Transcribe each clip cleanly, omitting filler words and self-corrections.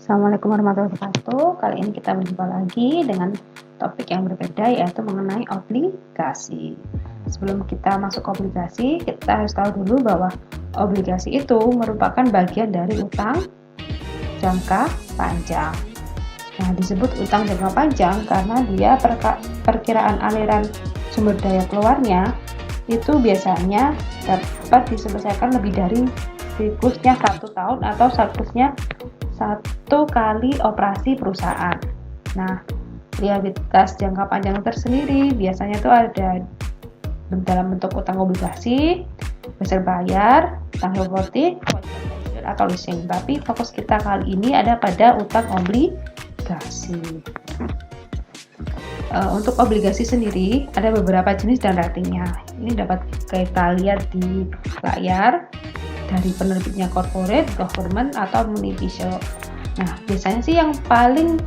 Assalamualaikum warahmatullahi wabarakatuh. Kali ini kita berjumpa lagi dengan topik yang berbeda, yaitu mengenai obligasi. Sebelum kita masuk ke obligasi, kita harus tahu dulu bahwa obligasi itu merupakan bagian dari utang jangka panjang. Nah, disebut utang jangka panjang karena dia perkiraan aliran sumber daya keluarnya itu biasanya dapat diselesaikan lebih dari siklusnya 1 tahun atau siklusnya 1 kali operasi perusahaan. Nah, liabilitas jangka panjang tersendiri biasanya itu ada dalam bentuk utang obligasi, besar bayar, utang hipotek, atau leasing. Tapi fokus kita kali ini ada pada utang obligasi. Untuk obligasi sendiri ada beberapa jenis dan ratingnya. Ini dapat kita lihat di layar dari penerbitnya corporate, government, atau municipal. Nah, biasanya sih yang paling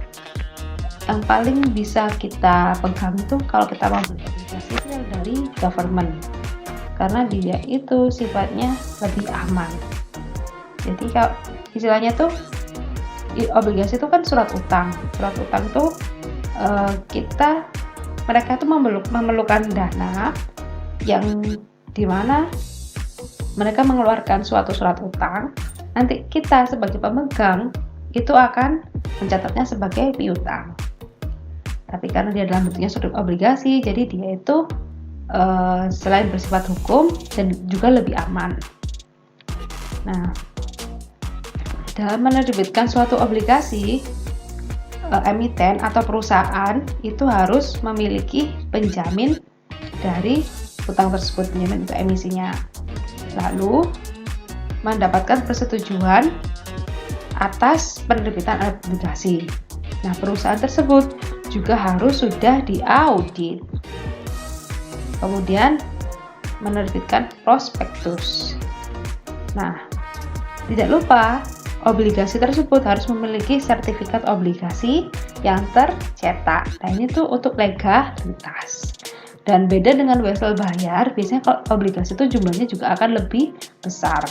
bisa kita pegang itu kalau kita mau beli obligasi itu yang dari government, karena dia itu sifatnya lebih aman. Jadi kalau istilahnya tuh obligasi itu kan surat utang tuh mereka tuh memerlukan dana yang dimana mereka mengeluarkan suatu surat utang, nanti kita sebagai pemegang itu akan mencatatnya sebagai piutang. Tapi karena dia dalam bentuknya surat obligasi, jadi dia itu selain bersifat hukum dan juga lebih aman. Nah, dalam menerbitkan suatu obligasi, emiten atau perusahaan itu harus memiliki penjamin dari utang tersebut, penjamin untuk emisinya. Lalu mendapatkan persetujuan atas penerbitan obligasi. Nah, perusahaan tersebut juga harus sudah diaudit. Kemudian menerbitkan prospektus. Nah, tidak lupa obligasi tersebut harus memiliki sertifikat obligasi yang tercetak. Nah, ini tuh untuk legalitas. Dan beda dengan wesel bayar, biasanya kalau obligasi itu jumlahnya juga akan lebih besar.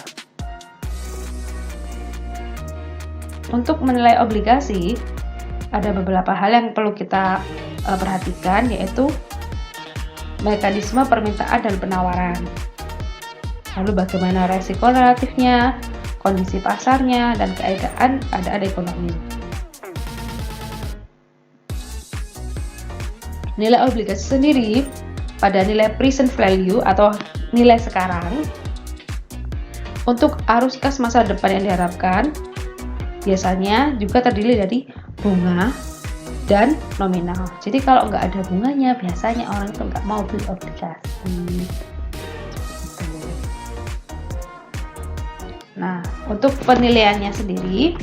Untuk menilai obligasi, ada beberapa hal yang perlu kita perhatikan, yaitu mekanisme permintaan dan penawaran. Lalu bagaimana resiko relatifnya, kondisi pasarnya, dan keadaan ekonomi. Nilai obligasi sendiri pada nilai present value atau nilai sekarang untuk arus kas masa depan yang diharapkan biasanya juga terdiri dari bunga dan nominal. Jadi kalau nggak ada bunganya, biasanya orang itu nggak mau beli obligasi. Nah, untuk penilaiannya sendiri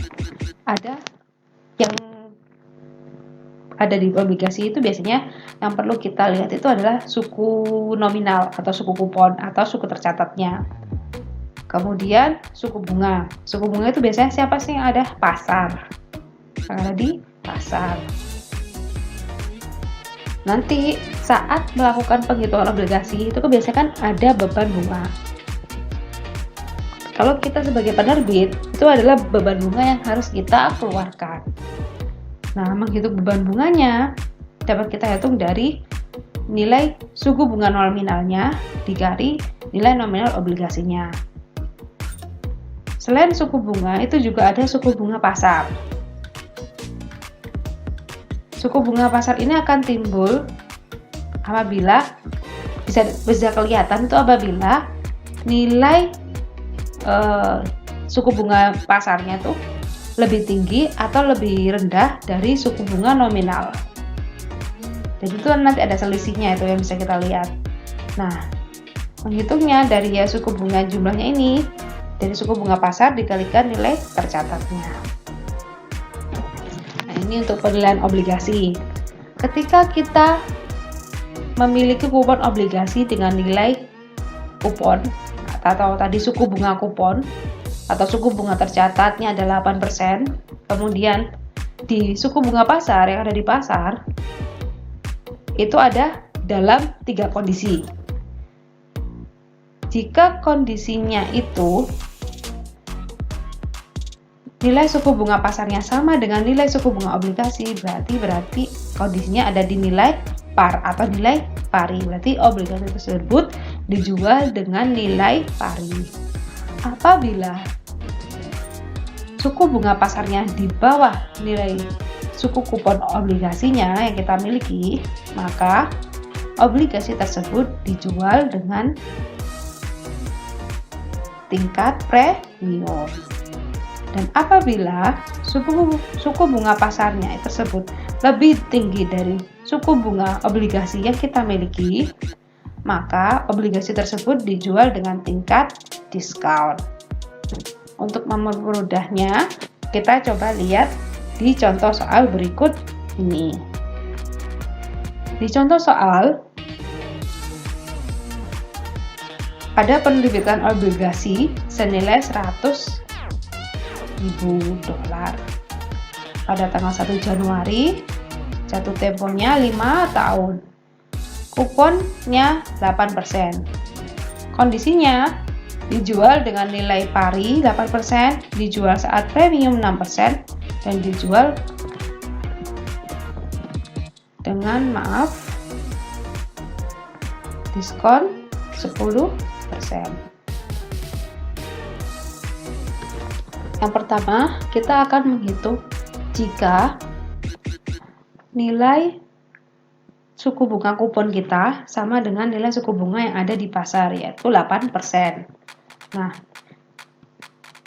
ada di obligasi itu biasanya yang perlu kita lihat itu adalah suku nominal atau suku kupon atau suku tercatatnya. Kemudian suku bunga. Suku bunga itu biasanya siapa sih yang ada? Pasar. Yang ada di pasar. Nanti saat melakukan penghitungan obligasi itu biasanya kan ada beban bunga. Kalau kita sebagai penerbit, itu adalah beban bunga yang harus kita keluarkan. Nah, menghitung beban bunganya dapat kita hitung dari nilai suku bunga nominalnya dikali nilai nominal obligasinya. Selain suku bunga, itu juga ada suku bunga pasar. Suku bunga pasar ini akan timbul apabila bisa kelihatan itu apabila nilai suku bunga pasarnya tuh lebih tinggi atau lebih rendah dari suku bunga nominal. Jadi itu nanti ada selisihnya itu yang bisa kita lihat. Nah, menghitungnya dari suku bunga jumlahnya ini dari suku bunga pasar dikalikan nilai tercatatnya. Nah, ini untuk penilaian obligasi. Ketika kita memiliki kupon obligasi dengan nilai kupon atau tadi suku bunga kupon atau suku bunga tercatatnya adalah 8%, kemudian di suku bunga pasar yang ada di pasar itu ada dalam 3 kondisi. Jika kondisinya itu nilai suku bunga pasarnya sama dengan nilai suku bunga obligasi, berarti kondisinya ada di nilai par atau nilai pari. Berarti obligasi tersebut dijual dengan nilai pari. Apabila suku bunga pasarnya di bawah nilai suku kupon obligasinya yang kita miliki, maka obligasi tersebut dijual dengan tingkat premium. Dan apabila suku bunga pasarnya tersebut lebih tinggi dari suku bunga obligasi yang kita miliki, maka obligasi tersebut dijual dengan tingkat diskon. Untuk mempermudahnya, kita coba lihat di contoh soal berikut ini. Di contoh soal, ada penerbitan obligasi senilai 100.000 dolar pada tanggal 1 Januari, jatuh temponya 5 tahun, kuponnya 8%. Kondisinya dijual dengan nilai pari 8%, dijual saat premium 6%, dan dijual dengan diskon 10%. Yang pertama, kita akan menghitung jika nilai suku bunga kupon kita sama dengan nilai suku bunga yang ada di pasar, yaitu 8%. Nah,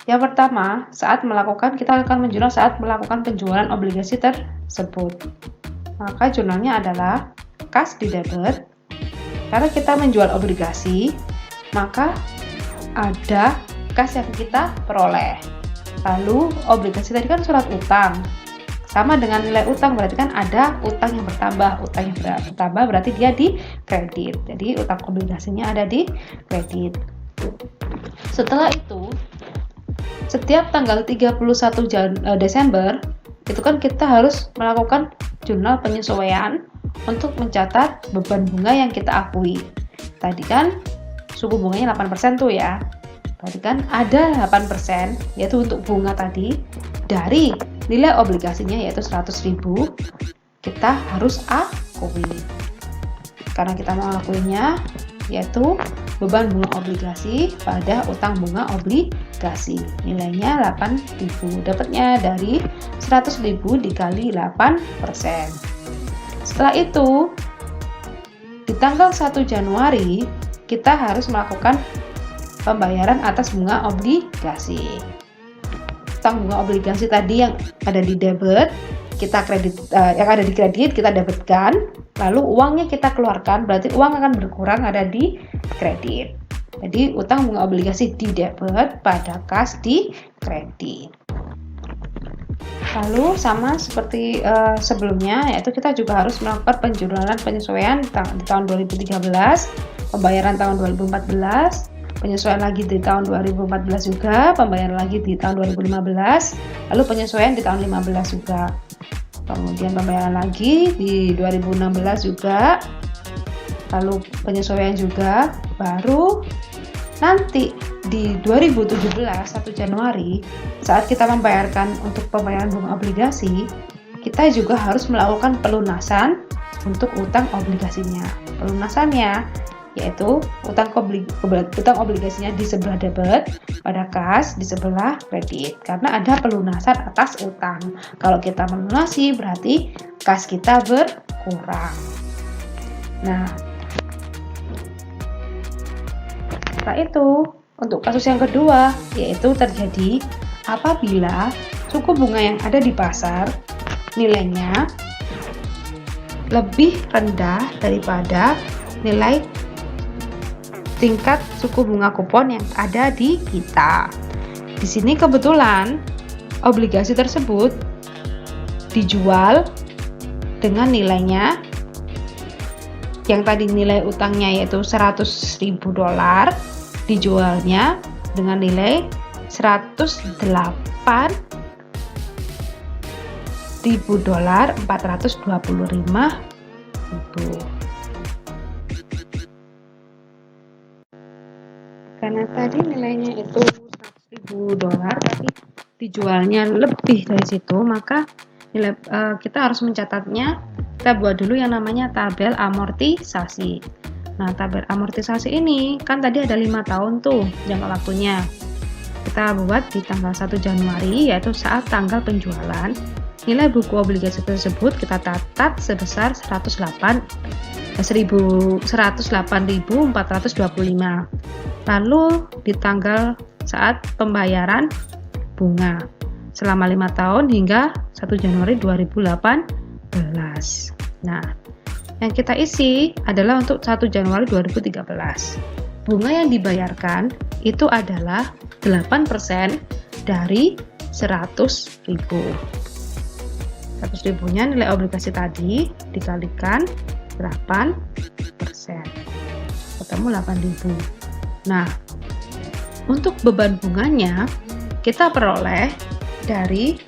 yang pertama, kita akan menjual saat melakukan penjualan obligasi tersebut. Maka jurnalnya adalah kas di debit. Karena kita menjual obligasi, maka ada kas yang kita peroleh. Lalu obligasi tadi kan surat utang, sama dengan nilai utang, berarti kan ada utang yang bertambah. Utang yang bertambah berarti dia di kredit. Jadi utang obligasinya ada di kredit. Setelah itu, setiap tanggal 31 Desember itu kan kita harus melakukan jurnal penyesuaian untuk mencatat beban bunga yang kita akui. Tadi kan suku bunganya 8% tuh ya. Berarti kan ada 8%, yaitu untuk bunga tadi, dari nilai obligasinya yaitu 100.000, kita harus akui. Karena kita mau akuinya, yaitu beban bunga obligasi pada utang bunga obligasi. Nilainya 8.000, dapatnya dari 100.000 dikali 8%. Setelah itu, di tanggal 1 Januari, kita harus melakukan pembayaran atas bunga obligasi. Utang bunga obligasi tadi yang ada di debit, yang ada di kredit kita debitkan, lalu uangnya kita keluarkan, berarti uang akan berkurang ada di kredit. Jadi utang bunga obligasi di debit pada kas di kredit. Lalu sama seperti sebelumnya, yaitu kita juga harus melakukan penjurnalan penyesuaian di tahun 2013, pembayaran tahun 2014, penyesuaian lagi di tahun 2014 juga, pembayaran lagi di tahun 2015, lalu penyesuaian di tahun 2015 juga. Kemudian pembayaran lagi di 2016 juga, lalu penyesuaian juga, baru nanti di 2017 1 Januari saat kita membayarkan untuk pembayaran bunga obligasi, kita juga harus melakukan pelunasan untuk utang obligasinya. Pelunasannya yaitu utang obligasinya di sebelah debit pada kas, di sebelah kredit, karena ada pelunasan atas utang. Kalau kita melunasi berarti kas kita berkurang. Nah, setelah itu untuk kasus yang kedua, yaitu terjadi apabila suku bunga yang ada di pasar nilainya lebih rendah daripada nilai tingkat suku bunga kupon yang ada di kita. Di sini kebetulan obligasi tersebut dijual dengan nilainya yang tadi nilai utangnya yaitu 100.000 dolar, dijualnya dengan nilai 108.000 dolar, 425.000. Karena tadi nilainya itu 100.000 dolar, tapi dijualnya lebih dari situ, maka kita harus mencatatnya. Kita buat dulu yang namanya tabel amortisasi. Nah, tabel amortisasi ini kan tadi ada 5 tahun tuh jangka waktunya. Kita buat di tanggal 1 Januari, yaitu saat tanggal penjualan. Nilai buku obligasi tersebut kita catat sebesar 108.425. Lalu di tanggal saat pembayaran bunga selama 5 tahun hingga 1 Januari 2018. Nah, yang kita isi adalah untuk 1 Januari 2013. Bunga yang dibayarkan itu adalah 8% dari 100.000. 100.000-nya nilai obligasi tadi dikalikan 8%. Ketemu 8.000. Nah, untuk beban bunganya kita peroleh dari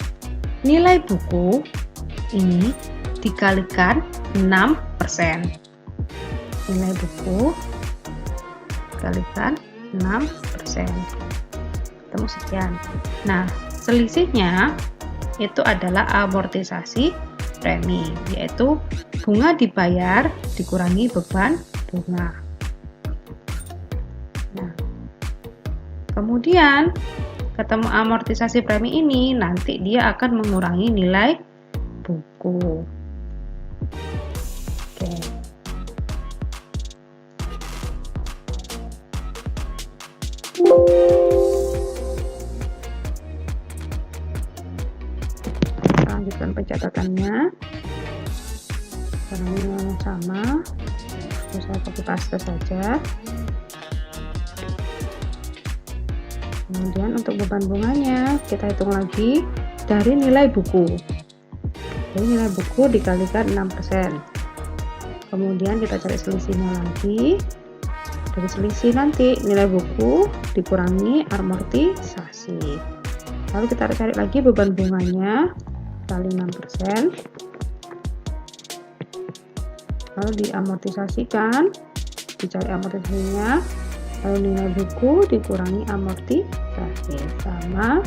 nilai buku ini dikalikan 6%. Nilai buku dikalikan 6%. Ketemu sekian. Nah, selisihnya itu adalah amortisasi premi, yaitu bunga dibayar dikurangi beban bunga. Nah, kemudian ketemu amortisasi premi ini, nanti dia akan mengurangi nilai buku. Oke. Lanjutkan pencatatannya. Karena nilainya sama, saya copy paste saja. Kemudian untuk beban bunganya kita hitung lagi dari nilai buku. Jadi nilai buku dikalikan 6%. Kemudian kita cari selisihnya lagi. Dari selisih nanti nilai buku dikurangi amortisasi. Lalu kita cari lagi beban bunganya kali 6%. Lalu diamortisasikan, dicari amortisasinya. Lalu nilai buku dikurangi amortisasi sama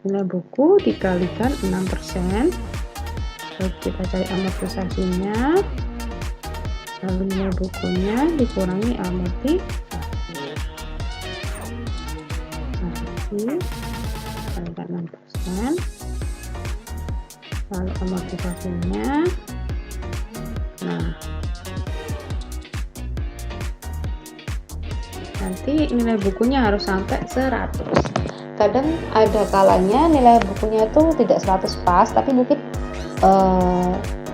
nilai buku dikalikan 6%. Lalu kita cari amortisasinya. Lalu nilai bukunya dikurangi amortisasi. Kalikan 6%. Lalu amortisasinya. Nah, nanti nilai bukunya harus sampai 100. Kadang ada kalanya nilai bukunya itu tidak 100 pas, tapi mungkin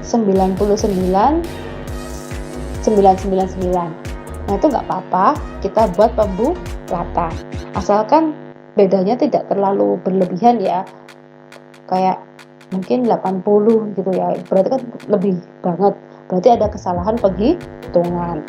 99,999. Nah, itu nggak apa-apa, kita buat pembulatan. Asalkan bedanya tidak terlalu berlebihan ya. Kayak mungkin 80 gitu ya. Berarti kan lebih banget. Berarti ada kesalahan penghitungan.